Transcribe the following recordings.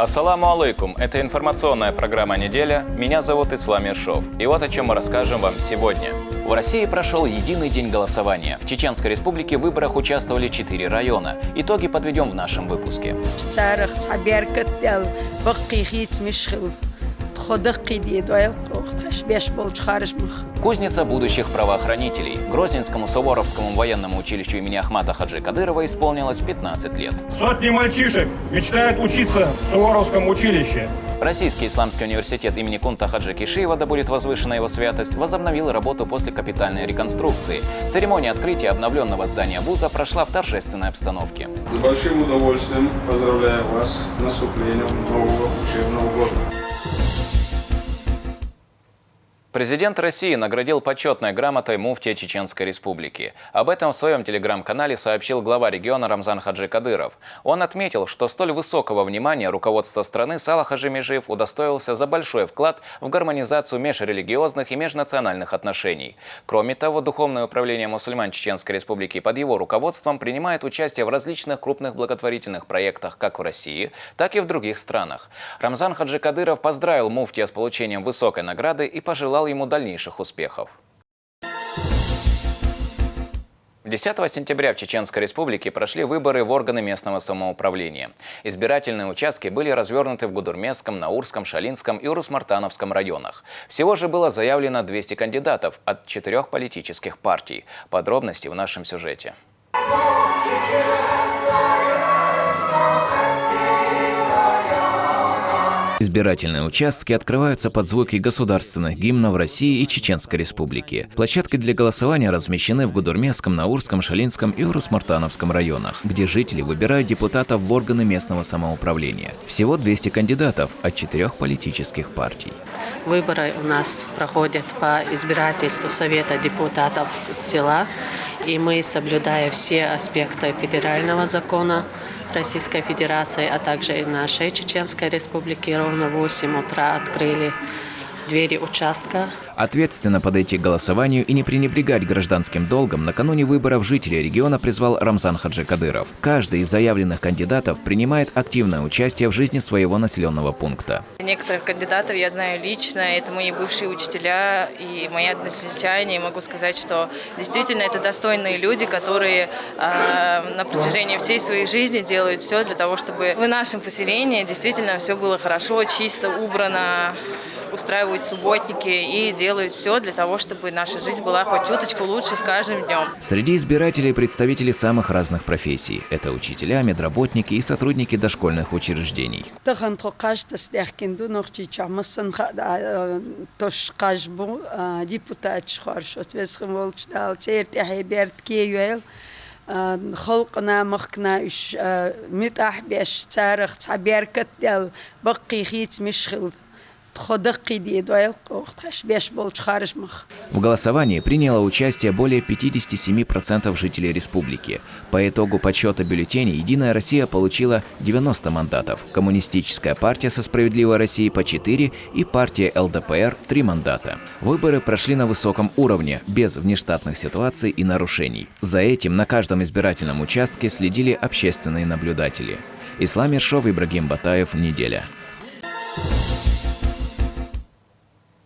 Ассаламу алейкум, это информационная программа «Неделя». Меня зовут Ислам Ершов. И вот о чем мы расскажем вам сегодня. В России прошел единый день голосования. В Чеченской Республике в выборах участвовали 4 района. Итоги подведем в нашем выпуске. Кузница будущих правоохранителей. Грозненскому Суворовскому военному училищу имени Ахмата Хаджи Кадырова исполнилось 15 лет. Сотни мальчишек мечтают учиться в Суворовском училище. Российский исламский университет имени Кунта Хаджи Кишиева, да будет возвышена его святость, возобновил работу после капитальной реконструкции. Церемония открытия обновленного здания вуза прошла в торжественной обстановке. С большим удовольствием поздравляю вас с наступлением нового учебного года. Президент России наградил почетной грамотой муфтия Чеченской Республики. Об этом в своем телеграм-канале сообщил глава региона Рамзан Хаджи Кадыров. Он отметил, что столь высокого внимания руководство страны Саала Хаджи Межиев удостоился за большой вклад в гармонизацию межрелигиозных и межнациональных отношений. Кроме того, Духовное управление мусульман Чеченской Республики под его руководством принимает участие в различных крупных благотворительных проектах как в России, так и в других странах. Рамзан Хаджи Кадыров поздравил муфтия с получением высокой награды и пожелал ему дальнейших успехов. 10 сентября в Чеченской Республике прошли выборы в органы местного самоуправления. Избирательные участки были развернуты в Гудурмесском, Наурском, Шалинском и Урус-Мартановском районах. Всего же было заявлено 200 кандидатов от 4 политических партий. Подробности в нашем сюжете. Избирательные участки открываются под звуки государственных гимнов России и Чеченской Республики. Площадки для голосования размещены в Гудурмесском, Наурском, Шалинском и Урус-Мартановском районах, где жители выбирают депутатов в органы местного самоуправления. Всего 200 кандидатов от 4 политических партий. Выборы у нас проходят по избирательству Совета депутатов села, и мы, соблюдая все аспекты федерального закона Российской Федерации, а также и нашей Чеченской Республики, ровно в 8 утра открыли двери участка. Ответственно подойти к голосованию и не пренебрегать гражданским долгом накануне выборов жителей региона призвал Рамзан Хаджи Кадыров. Каждый из заявленных кандидатов принимает активное участие в жизни своего населенного пункта. Некоторых кандидатов я знаю лично, это мои бывшие учителя и мои односельчане. И могу сказать, что действительно это достойные люди, которые на протяжении всей своей жизни делают все для того, чтобы в нашем поселении действительно все было хорошо, чисто, убрано, устраивают субботники и делают все для того, чтобы наша жизнь была хоть чуточку лучше с каждым днем. Среди избирателей представители самых разных профессий. Это учителя, медработники и сотрудники дошкольных учреждений. خلقنا مخنا متأحبش تاريخ تعبيركت دل بقي خيت مشخل. В голосовании приняло участие более 57% жителей республики. По итогу подсчета бюллетеней «Единая Россия» получила 90 мандатов, Коммунистическая партия «Со справедливой Россией» по 4 и партия ЛДПР 3 мандата. Выборы прошли на высоком уровне, без внештатных ситуаций и нарушений. За этим на каждом избирательном участке следили общественные наблюдатели. Ислам Ершов, Ибрагим Батаев, «Неделя».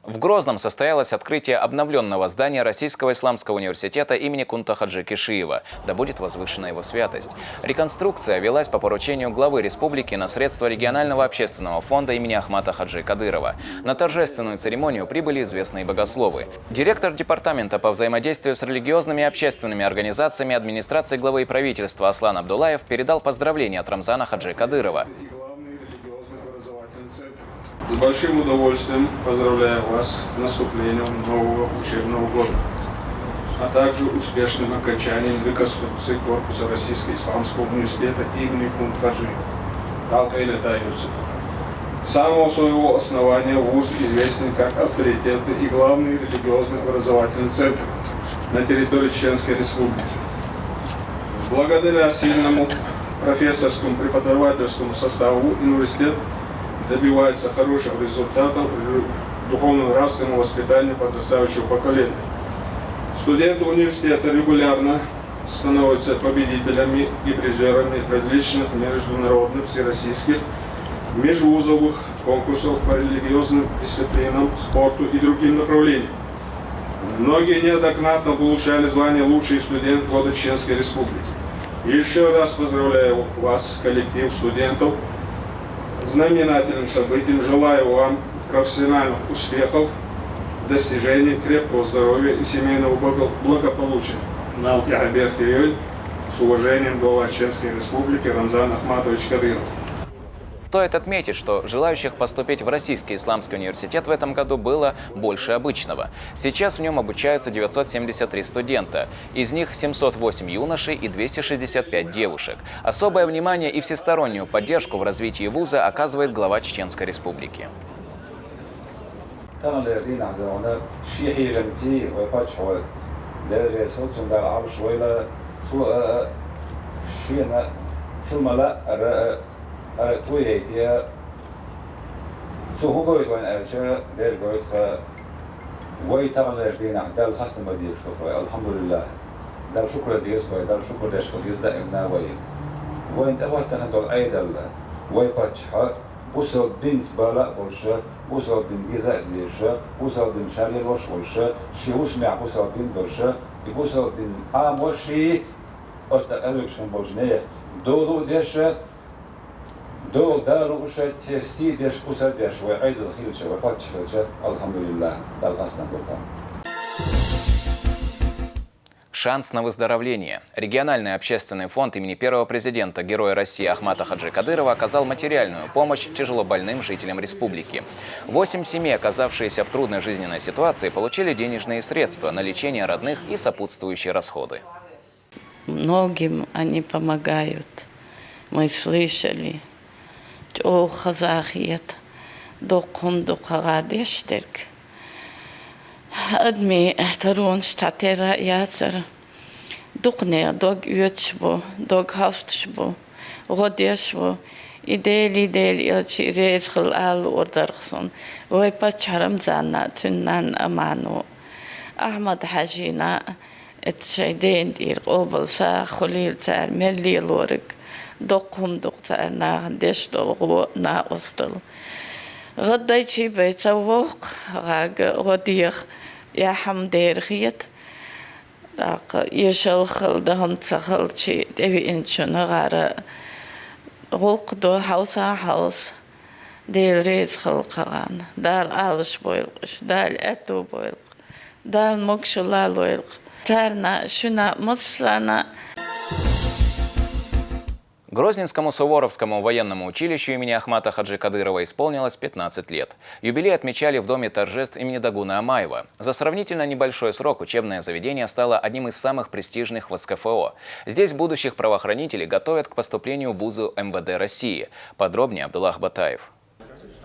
В Грозном состоялось открытие обновленного здания Российского исламского университета имени Кунта Хаджи Кишиева, да будет возвышена его святость. Реконструкция велась по поручению главы республики на средства регионального общественного фонда имени Ахмата Хаджи Кадырова. На торжественную церемонию прибыли известные богословы. Директор департамента по взаимодействию с религиозными и общественными организациями администрации главы правительства Аслан Абдуллаев передал поздравления от Рамзана Хаджи Кадырова. С большим удовольствием поздравляю вас с наступлением нового учебного года, а также успешным окончанием реконструкции корпуса Российского исламского университета имени Кунта Хаджи. С самого своего основания вуз известен как авторитетный и главный религиозный образовательный центр на территории Чеченской Республики. Благодаря сильному профессорскому преподавательскому составу университет добивается хороших результатов духовно-нравственного воспитания подрастающего поколения. Студенты университета регулярно становятся победителями и призерами различных международных, всероссийских межвузовых конкурсов по религиозным дисциплинам, спорту и другим направлениям. Многие неоднократно получали звание «Лучший студент года Чеченской Республики». Еще раз поздравляю вас, коллектив студентов, с знаменательным событием. Желаю вам профессиональных успехов, достижений, крепкого здоровья и семейного благополучия. С уважением, глава Чеченской Республики Рамзан Ахматович Кадыров. Стоит отметить, что желающих поступить в Российский исламский университет в этом году было больше обычного. Сейчас в нем обучаются 973 студента, из них 708 юношей и 265 девушек. Особое внимание и всестороннюю поддержку в развитии вуза оказывает глава Чеченской Республики. Шанс на выздоровление. Региональный общественный фонд имени первого президента, Героя России Ахмата Хаджи Кадырова оказал материальную помощь тяжелобольным жителям республики. 8 семей, оказавшиеся в трудной жизненной ситуации, получили денежные средства на лечение родных и сопутствующие расходы. Многим они помогают. Мы слышали, что казахиет докум духарадештек. Адми тарун штатера яцер. Духне дог ючбо, дог хастшбо, годешбо. Идели ячирехл ал ордарсон. Ой пачарам зана туннан аману. Ахмад Хажина اتشايدين دير قبل سا خليل تار ملي لورك دقهم دقتار نا دش دلغو نا أصدل غدا شي بيتوق غاق غديخ يا حمدير خيت داق يشل خل دهم تخل شي دبي إنشون غارة غلق دو حوس ديل ريز خلقان دال آلش بويلقش دال أتو بويلق دال مكشلا لويلق Грозненскому Суворовскому военному училищу имени Ахмата Хаджи Кадырова исполнилось 15 лет. Юбилей отмечали в Доме торжеств имени Дагуна Амаева. За сравнительно небольшой срок учебное заведение стало одним из самых престижных в СКФО. Здесь будущих правоохранителей готовят к поступлению в вузу МВД России. Подробнее Абдуллах Батаев.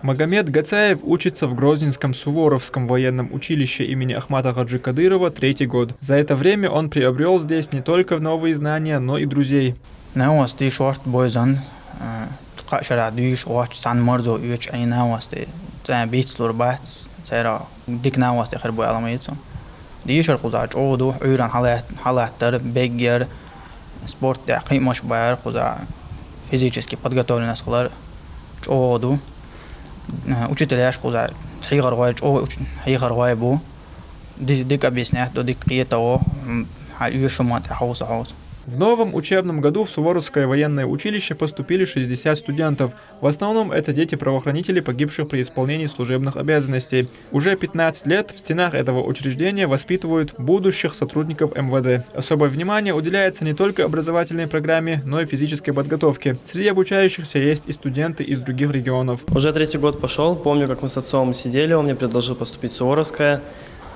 Магомед Гацаев учится в Грозненском Суворовском военном училище имени Ахмата Хаджи Кадырова 3-й год. За это время он приобрел здесь не только новые знания, но и друзей. учителяш куза хигар гойбу дик объяснять до дик киетао юшумат хаус. В новом учебном году в Суворовское военное училище поступили 60 студентов. В основном это дети правоохранителей, погибших при исполнении служебных обязанностей. Уже 15 лет в стенах этого учреждения воспитывают будущих сотрудников МВД. Особое внимание уделяется не только образовательной программе, но и физической подготовке. Среди обучающихся есть и студенты из других регионов. Уже 3-й год пошел. Помню, как мы с отцом сидели, он мне предложил поступить в Суворовское.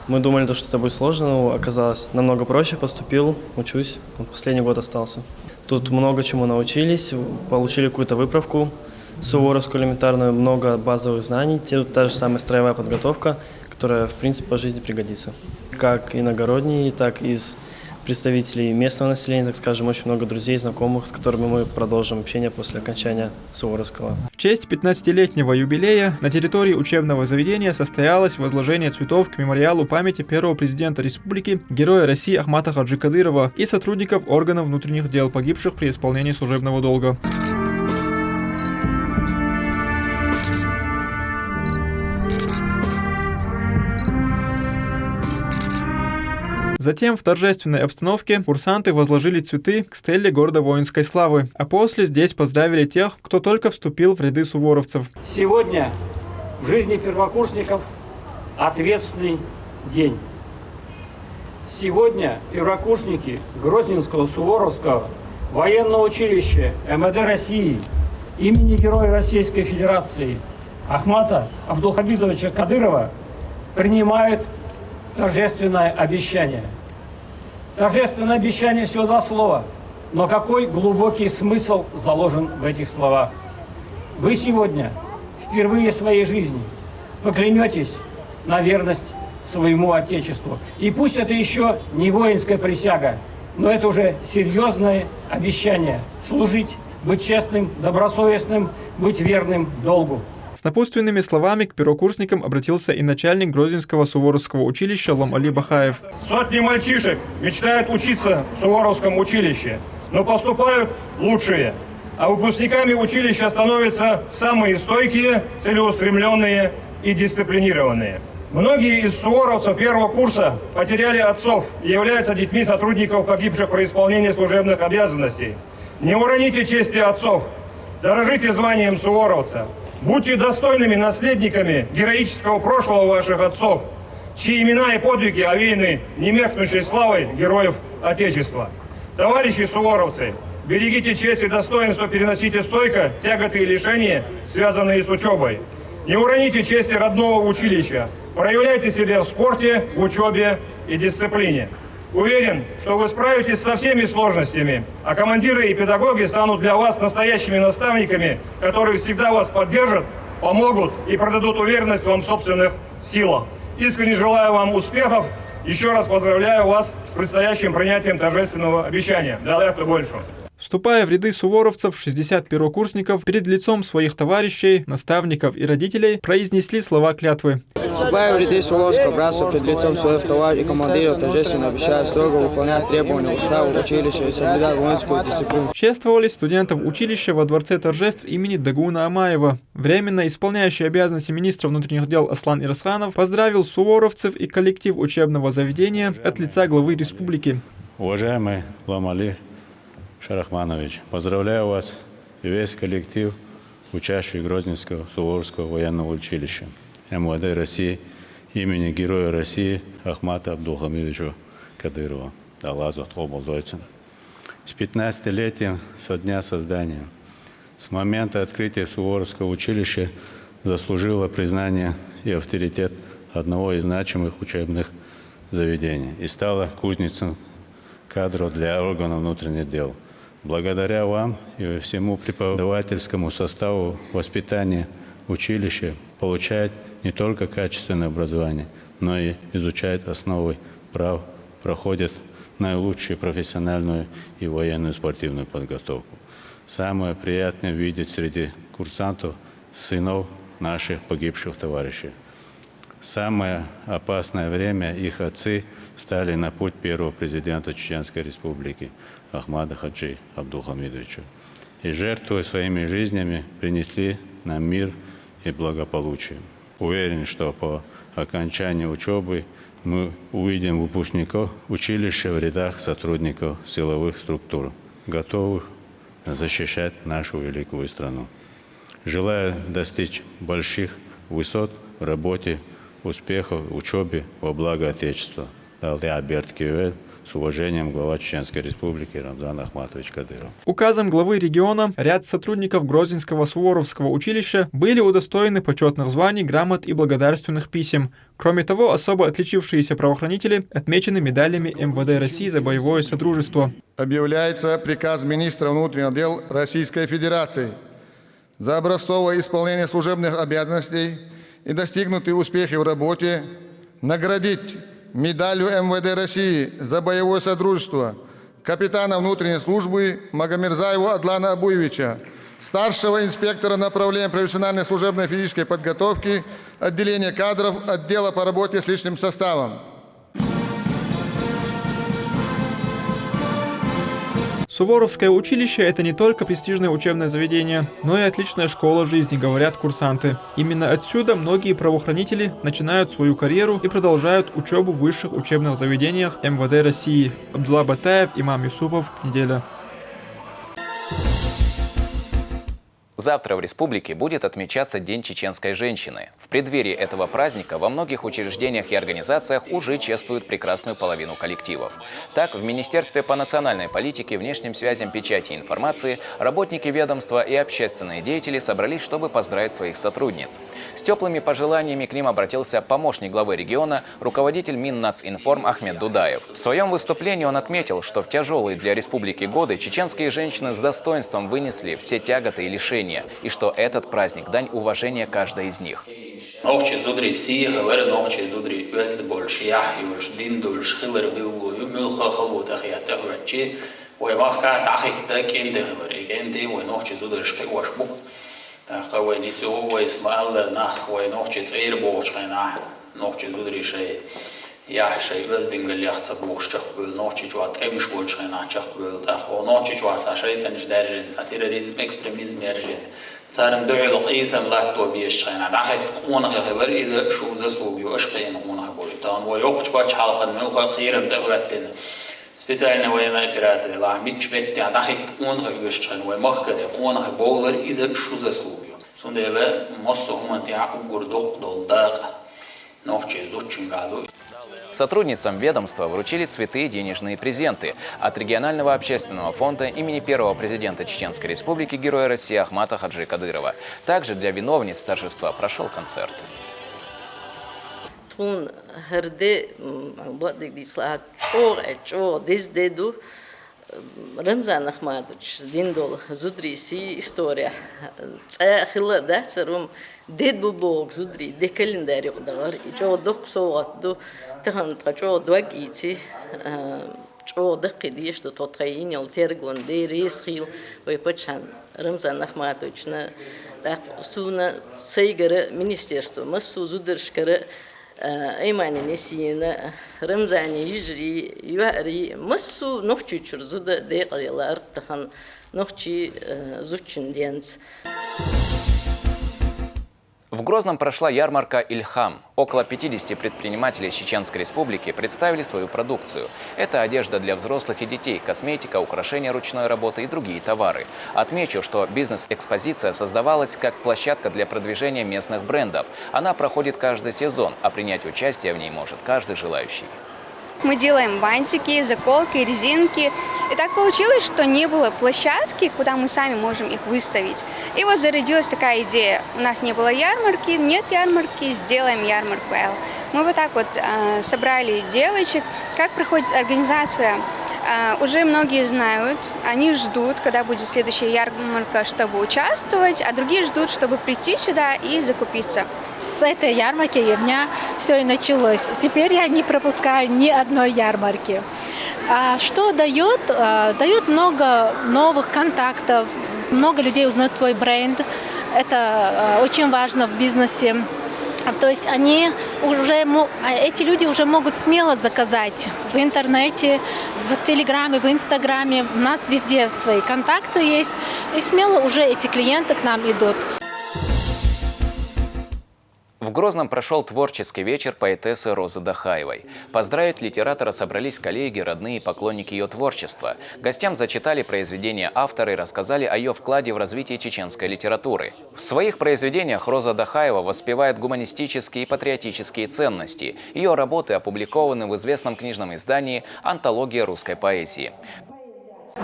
Мы думали, что это будет сложно, но оказалось намного проще. Поступил, учусь, последний год остался. Тут много чему научились, получили какую-то выправку суворовскую элементарную, много базовых знаний. Тут та же самая строевая подготовка, которая, в принципе, по жизни пригодится. Как иногородние, так и из представителей местного населения, так скажем, очень много друзей, знакомых, с которыми мы продолжим общение после окончания Суворовского. В честь 15-летнего юбилея на территории учебного заведения состоялось возложение цветов к мемориалу памяти первого президента республики, Героя России Ахмата Хаджи Кадырова и сотрудников органов внутренних дел, погибших при исполнении служебного долга. Затем в торжественной обстановке курсанты возложили цветы к стеле города воинской славы, а после здесь поздравили тех, кто только вступил в ряды суворовцев. Сегодня в жизни первокурсников ответственный день. Сегодня первокурсники Грозненского Суворовского военного училища МВД России имени Героя Российской Федерации Ахмата Абдулхамидовича Кадырова принимают торжественное обещание. Торжественное обещание всего 2 слова, но какой глубокий смысл заложен в этих словах. Вы сегодня впервые в своей жизни поклянетесь на верность своему Отечеству. И пусть это еще не воинская присяга, но это уже серьезное обещание служить, быть честным, добросовестным, быть верным долгу. С напутственными словами к первокурсникам обратился и начальник Грозненского Суворовского училища Лом-Али Бахаев. Сотни мальчишек мечтают учиться в Суворовском училище, но поступают лучшие. А выпускниками училища становятся самые стойкие, целеустремленные и дисциплинированные. Многие из суворовцев первого курса потеряли отцов и являются детьми сотрудников, погибших при исполнении служебных обязанностей. Не уроните чести отцов, дорожите званием суворовца, будьте достойными наследниками героического прошлого ваших отцов, чьи имена и подвиги овеяны немеркнущей славой героев Отечества. Товарищи суворовцы, берегите честь и достоинство, переносите стойко тяготы и лишения, связанные с учебой. Не уроните чести родного училища. Проявляйте себя в спорте, в учебе и дисциплине. Уверен, что вы справитесь со всеми сложностями, а командиры и педагоги станут для вас настоящими наставниками, которые всегда вас поддержат, помогут и продадут уверенность вам в собственных силах. Искренне желаю вам успехов. Еще раз поздравляю вас с предстоящим принятием торжественного обещания. Да, больше. Вступая в ряды суворовцев, 60 первокурсников перед лицом своих товарищей, наставников и родителей произнесли слова клятвы. Вступая в ряды суворовского братства перед лицом своих товарищей и командиров, торжественно обещаю строго выполнять требования устава училища и соблюдать воинскую дисциплину. Чествовали студентов училища во Дворце торжеств имени Дагуна Амаева. Временно исполняющий обязанности министра внутренних дел Аслан Ирсханов поздравил суворовцев и коллектив учебного заведения от лица главы республики. Уважаемый Лом-Али Шарахманович, поздравляю вас и весь коллектив, учащий Грозненского Суворовского военного училища МВД России имени Героя России Ахмата Абдулхамидовича Кадырова. Аллах Болдойцин. С 15-летием со дня создания, с момента открытия Суворовского училища заслужило признание и авторитет одного из значимых учебных заведений и стало кузницей кадров для органов внутренних дел. Благодаря вам и всему преподавательскому составу воспитания училища получает не только качественное образование, но и изучает основы прав, проходит наилучшую профессиональную и военную спортивную подготовку. Самое приятное видеть среди курсантов сынов наших погибших товарищей. Самое опасное время их отцы стали на путь первого президента Чеченской Республики Ахмада Хаджи Абдулхамидовича и, жертвуя своими жизнями, принесли нам мир и благополучие. Уверен, что по окончании учебы мы увидим выпускников училища в рядах сотрудников силовых структур, готовых защищать нашу великую страну. Желаю достичь больших высот в работе, успехов в учебе во благо Отечества. С уважением, глава Чеченской Республики Рамзан Ахматович Кадыров. Указом главы региона ряд сотрудников Грозненского Суворовского училища были удостоены почетных званий, грамот и благодарственных писем. Кроме того, особо отличившиеся правоохранители отмечены медалями МВД России за боевое сотрудничество. Объявляется приказ министра внутренних дел Российской Федерации за образцовое исполнение служебных обязанностей и достигнутые успехи в работе наградить медалью МВД России за боевое сотрудничество капитана внутренней службы Магомирзаева Адлана Абуевича, старшего инспектора направления профессиональной служебной физической подготовки, отделения кадров, отдела по работе с личным составом. Суворовское училище – это не только престижное учебное заведение, но и отличная школа жизни, говорят курсанты. Именно отсюда многие правоохранители начинают свою карьеру и продолжают учебу в высших учебных заведениях МВД России. Абдулла Батаев, Имам Юсупов. Неделя. Завтра в республике будет отмечаться День чеченской женщины. В преддверии этого праздника во многих учреждениях и организациях уже чествуют прекрасную половину коллективов. Так, в Министерстве по национальной политике, внешним связям, печати и информации работники ведомства и общественные деятели собрались, чтобы поздравить своих сотрудниц. С теплыми пожеланиями к ним обратился помощник главы региона, руководитель Миннацинформ Ахмед Дудаев. В своем выступлении он отметил, что в тяжелые для республики годы чеченские женщины с достоинством вынесли все тяготы и лишения, и что этот праздник – дань уважения каждой из них. يا شيء بس دينجل يختص بوش تقبل نوتشي جوات أمش بولش خنا تقبل تأخو نوتشي جوات عشان تنش درجن ساتيريزم إكستريميزم درجن صارم دعي لقيسم لا توبيش خنا دخلت قونه خلر إذا شو زسلو بيوشقين قونه بولتان ويوقش باش حلقة من القيرم تغرتنا سبيشالنا وين أبيرات لا ميتش بيت دخلت قونه بيوشقين ومخكر قونه بولر إذا شو زسلو بيو سندلا مصو هم تيا وجردق دولداق نوتشي زوجين قالوا. Сотрудницам ведомства вручили цветы и денежные презенты от регионального общественного фонда имени первого президента Чеченской Республики, Героя России Ахмата Хаджи Кадырова. Также для виновниц торжества прошел концерт. Рамзан Ахматович, Диндол, Зудриси, история. Цехила, да, царум, дед бубок, Зудри, де календарь, и чё док соат, до тахан, чё двагити, чё дакиди, что тот хаинял, тергон, де ресхил, ой пачан. Рамзан Ахматович, на так суна сейгара министерство, массу зудершкара. Эймани несина, Рамзани южри, юари, массу нохчи чурзуда декалилар тахан нохчи зучунденц. В Грозном прошла ярмарка «Ильхам». Около 50 предпринимателей Чеченской Республики представили свою продукцию. Это одежда для взрослых и детей, косметика, украшения ручной работы и другие товары. Отмечу, что бизнес-экспозиция создавалась как площадка для продвижения местных брендов. Она проходит каждый сезон, а принять участие в ней может каждый желающий. Мы делаем бантики, заколки, резинки. И так получилось, что не было площадки, куда мы сами можем их выставить. И вот зародилась такая идея. У нас не было ярмарки, нет ярмарки, сделаем ярмарку. Мы вот так вот собрали девочек. Как проходит организация? Уже многие знают, они ждут, когда будет следующая ярмарка, чтобы участвовать, а другие ждут, чтобы прийти сюда и закупиться. С этой ярмарки у меня все и началось. Теперь я не пропускаю ни одной ярмарки. Что дает? Дает много новых контактов, много людей узнают твой бренд. Это очень важно в бизнесе. То есть эти люди уже могут смело заказать в интернете, в Телеграме, в Инстаграме. У нас везде свои контакты есть. И смело уже эти клиенты к нам идут. В Грозном прошел творческий вечер поэтессы Розы Дахаевой. Поздравить литератора собрались коллеги, родные и поклонники ее творчества. Гостям зачитали произведения автора и рассказали о ее вкладе в развитие чеченской литературы. В своих произведениях Роза Дахаева воспевает гуманистические и патриотические ценности. Ее работы опубликованы в известном книжном издании «Антология русской поэзии».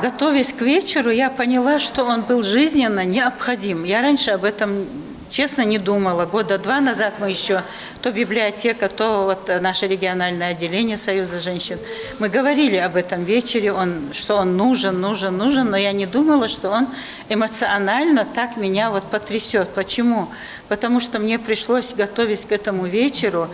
Готовясь к вечеру, я поняла, что он был жизненно необходим. Я раньше об этом, честно, не думала. Года 2 назад мы еще, то библиотека, то вот наше региональное отделение Союза женщин, мы говорили об этом вечере, что он нужен, но я не думала, что он эмоционально так меня вот потрясет. Почему? Потому что мне пришлось, готовясь к этому вечеру,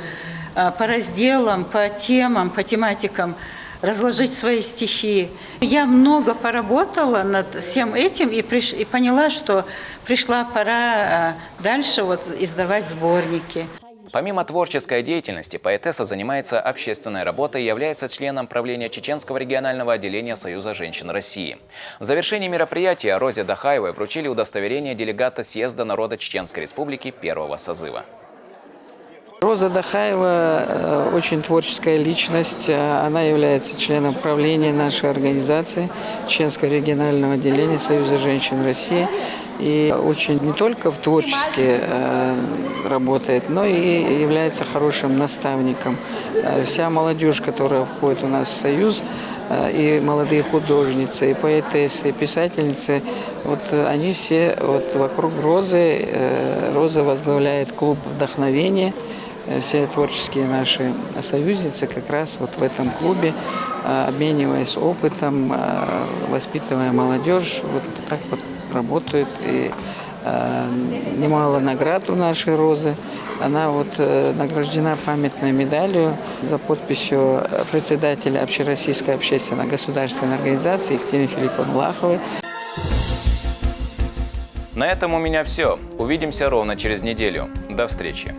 по разделам, по темам, по тематикам, разложить свои стихи. Я много поработала над всем этим и поняла, что пришла пора дальше издавать сборники. Помимо творческой деятельности, поэтесса занимается общественной работой и является членом правления Чеченского регионального отделения Союза женщин России. В завершении мероприятия Розе Дахаевой вручили удостоверение делегата Съезда народа Чеченской Республики первого созыва. Роза Дахаева очень творческая личность. Она является членом правления нашей организации Чеченского регионального отделения Союза женщин России. И очень не только творчески работает, но и является хорошим наставником. Вся молодежь, которая входит у нас в Союз, и молодые художницы, и поэтессы, и писательницы, вот они все вот вокруг Розы. Роза возглавляет клуб вдохновения. Все творческие наши союзницы как раз вот в этом клубе, обмениваясь опытом, воспитывая молодежь, вот так вот работают. И немало наград у нашей Розы. Она вот награждена памятной медалью за подписью председателя Общероссийской общественно-государственной организации Екатерины Филипповны Влаховой. На этом у меня все. Увидимся ровно через неделю. До встречи.